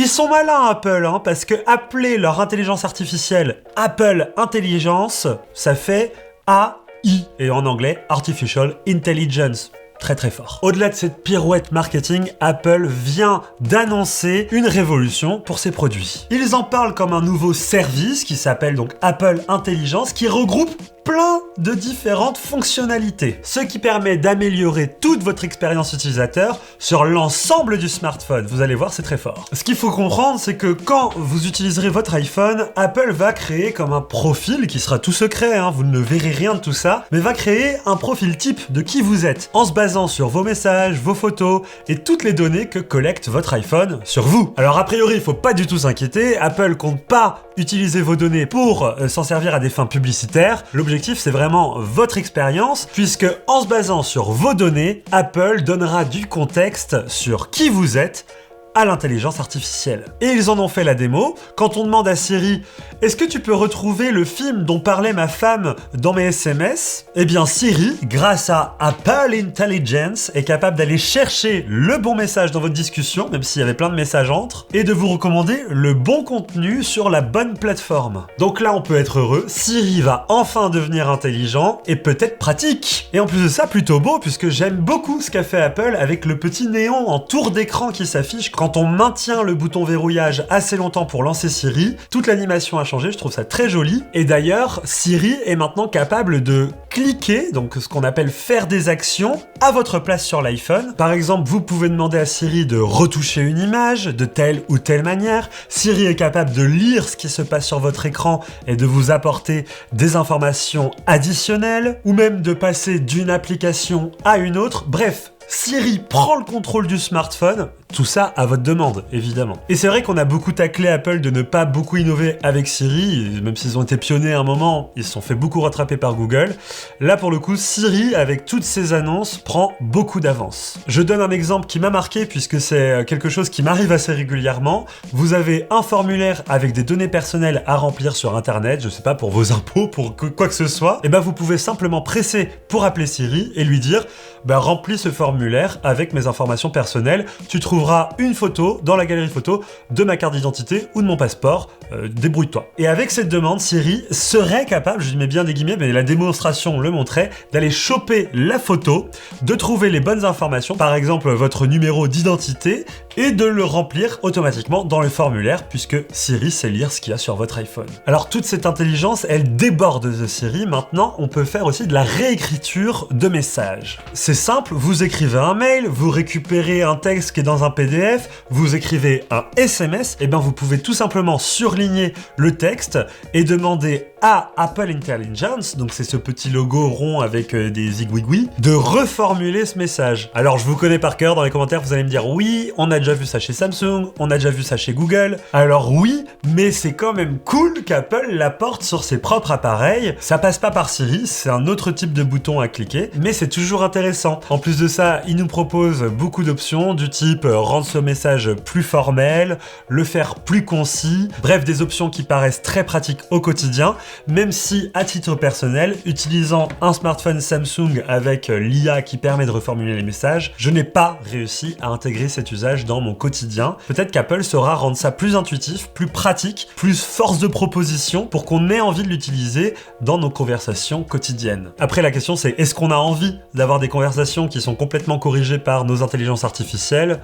Ils sont malins Apple, hein, parce que appeler leur intelligence artificielle Apple Intelligence, ça fait AI, et en anglais Artificial Intelligence. Très très fort. Au-delà de cette pirouette marketing, Apple vient d'annoncer une révolution pour ses produits. Ils en parlent comme un nouveau service qui s'appelle donc Apple Intelligence, qui regroupe plein de différentes fonctionnalités, ce qui permet d'améliorer toute votre expérience utilisateur sur l'ensemble du smartphone. Vous allez voir, c'est très fort. Ce qu'il faut comprendre, c'est que quand vous utiliserez votre iPhone, Apple va créer comme un profil qui sera tout secret, hein, vous ne verrez rien de tout ça, mais va créer un profil type de qui vous êtes, en se basant sur vos messages, vos photos et toutes les données que collecte votre iPhone sur vous. Alors a priori, il faut pas du tout s'inquiéter, Apple compte pas utiliser vos données pour s'en servir à des fins publicitaires. L'objectif, c'est vraiment votre expérience, puisque en se basant sur vos données, Apple donnera du contexte sur qui vous êtes à l'intelligence artificielle. Et ils en ont fait la démo. Quand on demande à Siri « Est-ce que tu peux retrouver le film dont parlait ma femme dans mes SMS ?» Eh bien Siri, grâce à Apple Intelligence, est capable d'aller chercher le bon message dans votre discussion, même s'il y avait plein de messages entre, et de vous recommander le bon contenu sur la bonne plateforme. Donc là, on peut être heureux, Siri va enfin devenir intelligent et peut-être pratique. Et en plus de ça, plutôt beau, puisque j'aime beaucoup ce qu'a fait Apple avec le petit néon en tour d'écran qui s'affiche quand on maintient le bouton verrouillage assez longtemps pour lancer Siri. Toute l'animation a changé, je trouve ça très joli. Et d'ailleurs, Siri est maintenant capable de cliquer, donc ce qu'on appelle faire des actions, à votre place sur l'iPhone. Par exemple, vous pouvez demander à Siri de retoucher une image de telle ou telle manière. Siri est capable de lire ce qui se passe sur votre écran et de vous apporter des informations additionnelles, ou même de passer d'une application à une autre. Bref, Siri prend le contrôle du smartphone, tout ça à votre demande, évidemment. Et c'est vrai qu'on a beaucoup taclé Apple de ne pas beaucoup innover avec Siri, même s'ils ont été pionniers à un moment, ils se sont fait beaucoup rattraper par Google. Là, pour le coup, Siri, avec toutes ses annonces, prend beaucoup d'avance. Je donne un exemple qui m'a marqué, puisque c'est quelque chose qui m'arrive assez régulièrement. Vous avez un formulaire avec des données personnelles à remplir sur Internet, je sais pas, pour vos impôts, pour quoi que ce soit, et ben vous pouvez simplement presser pour appeler Siri et lui dire remplis ce formulaire avec mes informations personnelles. Tu trouveras une photo dans la galerie photo de ma carte d'identité ou de mon passeport. Débrouille-toi. Et avec cette demande, Siri serait capable, je mets bien des guillemets, mais la démonstration le montrait, d'aller choper la photo, de trouver les bonnes informations, par exemple votre numéro d'identité, et de le remplir automatiquement dans le formulaire, puisque Siri sait lire ce qu'il y a sur votre iPhone. Alors toute cette intelligence, elle déborde de Siri. Maintenant, on peut faire aussi de la réécriture de messages. C'est simple, vous écrivez un mail, vous récupérez un texte qui est dans un PDF, vous écrivez un SMS, et bien vous pouvez tout simplement surligner le texte et demander à Apple Intelligence, donc c'est ce petit logo rond avec des zigouigouis, de reformuler ce message. Alors je vous connais par cœur, dans les commentaires vous allez me dire oui, on a déjà vu ça chez Samsung, on a déjà vu ça chez Google. Alors oui, mais c'est quand même cool qu'Apple l'apporte sur ses propres appareils. Ça passe pas par Siri, c'est un autre type de bouton à cliquer, mais c'est toujours intéressant. En plus de ça, il nous propose beaucoup d'options du type rendre ce message plus formel, le faire plus concis, bref, des options qui paraissent très pratiques au quotidien, même si, à titre personnel, utilisant un smartphone Samsung avec l'IA qui permet de reformuler les messages, je n'ai pas réussi à intégrer cet usage dans mon quotidien. Peut-être qu'Apple saura rendre ça plus intuitif, plus pratique, plus force de proposition pour qu'on ait envie de l'utiliser dans nos conversations quotidiennes. Après, la question c'est, est-ce qu'on a envie d'avoir des conversations qui sont complètement corrigées par nos intelligences artificielles ?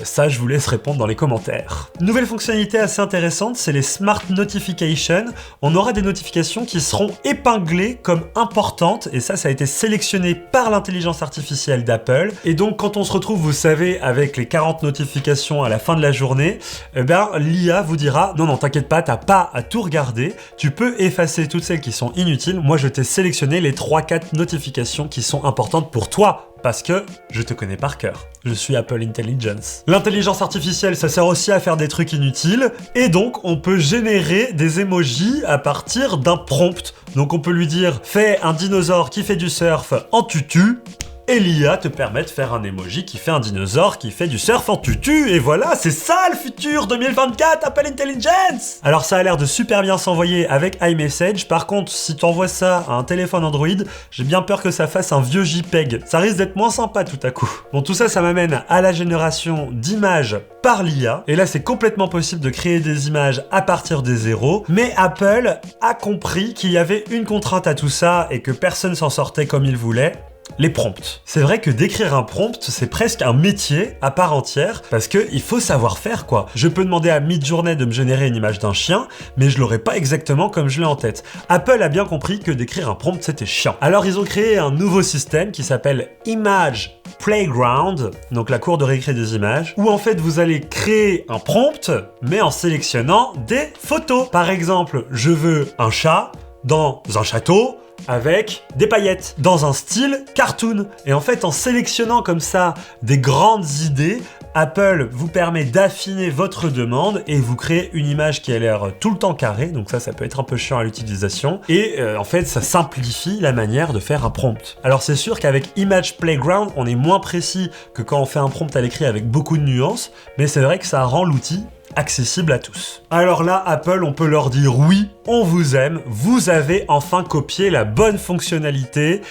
Ça, je vous laisse répondre dans les commentaires. Nouvelle fonctionnalité assez intéressante, c'est les Smart Notifications. On aura des notifications qui seront épinglées comme importantes, et ça a été sélectionné par l'intelligence artificielle d'Apple. Et donc, quand on se retrouve, vous savez, avec les 40 notifications à la fin de la journée, l'IA vous dira « Non, non, t'inquiète pas, t'as pas à tout regarder, tu peux effacer toutes celles qui sont inutiles. Moi, je t'ai sélectionné les 3-4 notifications qui sont importantes pour toi. » Parce que je te connais par cœur. Je suis Apple Intelligence. L'intelligence artificielle, ça sert aussi à faire des trucs inutiles. Et donc, on peut générer des emojis à partir d'un prompt. Donc, on peut lui dire « Fais un dinosaure qui fait du surf en tutu ». et l'IA te permet de faire un emoji qui fait un dinosaure qui fait du surf en tutu, et voilà, c'est ça le futur 2024 Apple Intelligence. Alors ça a l'air de super bien s'envoyer avec iMessage, par contre si tu envoies ça à un téléphone Android, j'ai bien peur que ça fasse un vieux JPEG, ça risque d'être moins sympa tout à coup. Bon, tout ça m'amène à la génération d'images par l'IA, et là c'est complètement possible de créer des images à partir des zéros, mais Apple a compris qu'il y avait une contrainte à tout ça et que personne s'en sortait comme il voulait. Les prompts. C'est vrai que d'écrire un prompt, c'est presque un métier à part entière, parce que il faut savoir faire quoi. Je peux demander à Midjourney de me générer une image d'un chien, mais je l'aurai pas exactement comme je l'ai en tête. Apple a bien compris que d'écrire un prompt, c'était chiant. Alors ils ont créé un nouveau système qui s'appelle Image Playground, donc la cour de récré des images, où en fait vous allez créer un prompt, mais en sélectionnant des photos. Par exemple, je veux un chat dans un château, avec des paillettes, dans un style cartoon. Et en fait, en sélectionnant comme ça des grandes idées, Apple vous permet d'affiner votre demande et vous crée une image qui a l'air tout le temps carrée, donc ça peut être un peu chiant à l'utilisation, et en fait ça simplifie la manière de faire un prompt. Alors c'est sûr qu'avec Image Playground, on est moins précis que quand on fait un prompt à l'écrit avec beaucoup de nuances, mais c'est vrai que ça rend l'outil accessible à tous. Alors là, Apple, on peut leur dire oui, on vous aime, vous avez enfin copié la bonne fonctionnalité.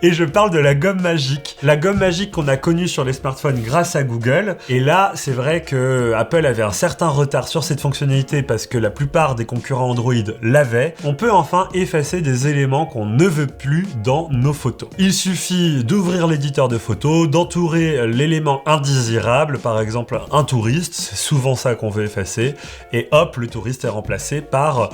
Et je parle de la gomme magique. La gomme magique qu'on a connue sur les smartphones grâce à Google. Et là, c'est vrai que Apple avait un certain retard sur cette fonctionnalité parce que la plupart des concurrents Android l'avaient. On peut enfin effacer des éléments qu'on ne veut plus dans nos photos. Il suffit d'ouvrir l'éditeur de photos, d'entourer l'élément indésirable, par exemple un touriste, c'est souvent ça qu'on veut effacer, et hop, le touriste est remplacé par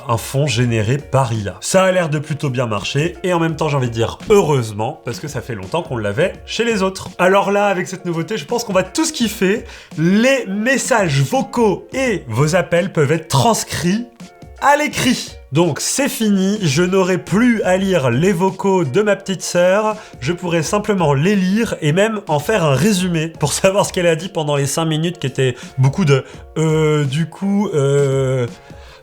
un fond généré par IA. Ça a l'air de plutôt bien marcher, et en même temps j'ai envie de dire heureusement, parce que ça fait longtemps qu'on l'avait chez les autres. Alors là, avec cette nouveauté, je pense qu'on va tous kiffer. Les messages vocaux et vos appels peuvent être transcrits à l'écrit. Donc c'est fini, je n'aurai plus à lire les vocaux de ma petite sœur, je pourrai simplement les lire et même en faire un résumé pour savoir ce qu'elle a dit pendant les 5 minutes qui étaient beaucoup de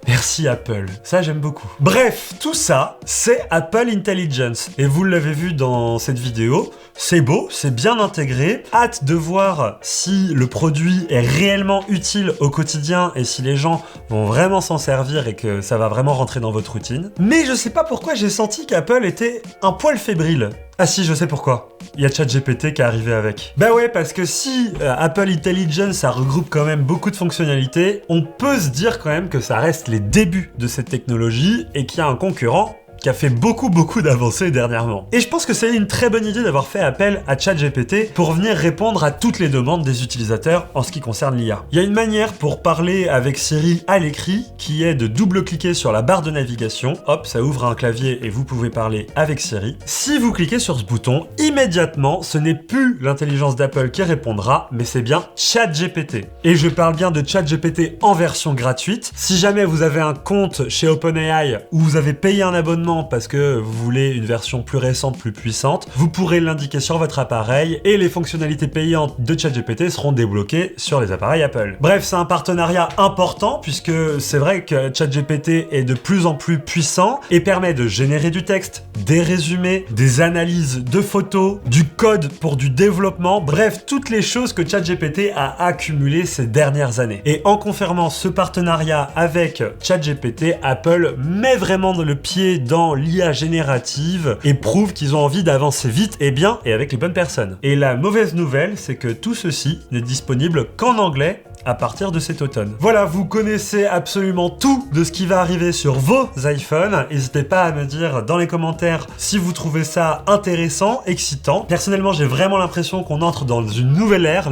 Merci Apple, ça j'aime beaucoup. Bref, tout ça, c'est Apple Intelligence. Et vous l'avez vu dans cette vidéo, c'est beau, c'est bien intégré. Hâte de voir si le produit est réellement utile au quotidien et si les gens vont vraiment s'en servir et que ça va vraiment rentrer dans votre routine. Mais je sais pas pourquoi j'ai senti qu'Apple était un poil fébrile. Ah si, je sais pourquoi. Il y a ChatGPT qui est arrivé avec. Bah ouais, parce que si Apple Intelligence, ça regroupe quand même beaucoup de fonctionnalités, on peut se dire quand même que ça reste les débuts de cette technologie et qu'il y a un concurrent qui a fait beaucoup d'avancées dernièrement. Et je pense que c'est une très bonne idée d'avoir fait appel à ChatGPT pour venir répondre à toutes les demandes des utilisateurs en ce qui concerne l'IA. Il y a une manière pour parler avec Siri à l'écrit qui est de double-cliquer sur la barre de navigation, hop, ça ouvre un clavier et vous pouvez parler avec Siri. Si vous cliquez sur ce bouton, immédiatement, ce n'est plus l'intelligence d'Apple qui répondra, mais c'est bien ChatGPT. Et je parle bien de ChatGPT en version gratuite. Si jamais vous avez un compte chez OpenAI ou vous avez payé un abonnement parce que vous voulez une version plus récente, plus puissante, vous pourrez l'indiquer sur votre appareil et les fonctionnalités payantes de ChatGPT seront débloquées sur les appareils Apple. Bref, c'est un partenariat important puisque c'est vrai que ChatGPT est de plus en plus puissant et permet de générer du texte, des résumés, des analyses de photos, du code pour du développement, bref, toutes les choses que ChatGPT a accumulées ces dernières années. Et en confirmant ce partenariat avec ChatGPT, Apple met vraiment le pied dans l'IA générative et prouve qu'ils ont envie d'avancer vite et bien et avec les bonnes personnes. Et la mauvaise nouvelle, c'est que tout ceci n'est disponible qu'en anglais à partir de cet automne. Voilà, vous connaissez absolument tout de ce qui va arriver sur vos iPhones. N'hésitez pas à me dire dans les commentaires si vous trouvez ça intéressant, excitant. Personnellement, j'ai vraiment l'impression qu'on entre dans une nouvelle ère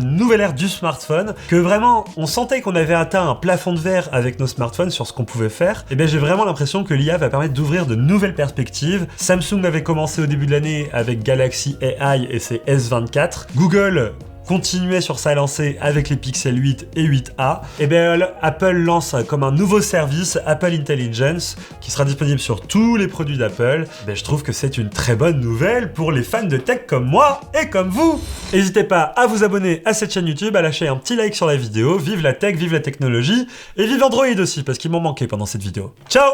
du smartphone, que vraiment, on sentait qu'on avait atteint un plafond de verre avec nos smartphones sur ce qu'on pouvait faire. Et bien, j'ai vraiment l'impression que l'IA va permettre d'ouvrir de nouvelles perspectives. Samsung avait commencé au début de l'année avec Galaxy AI et ses S24. Google continuait sur sa lancée avec les Pixel 8 et 8a, et bien Apple lance comme un nouveau service Apple Intelligence qui sera disponible sur tous les produits d'Apple. Je trouve que c'est une très bonne nouvelle pour les fans de tech comme moi et comme vous. N'hésitez pas à vous abonner à cette chaîne YouTube, à lâcher un petit like sur la vidéo. Vive la tech, vive la technologie et vive Android aussi parce qu'il m'en manquait pendant cette vidéo. Ciao!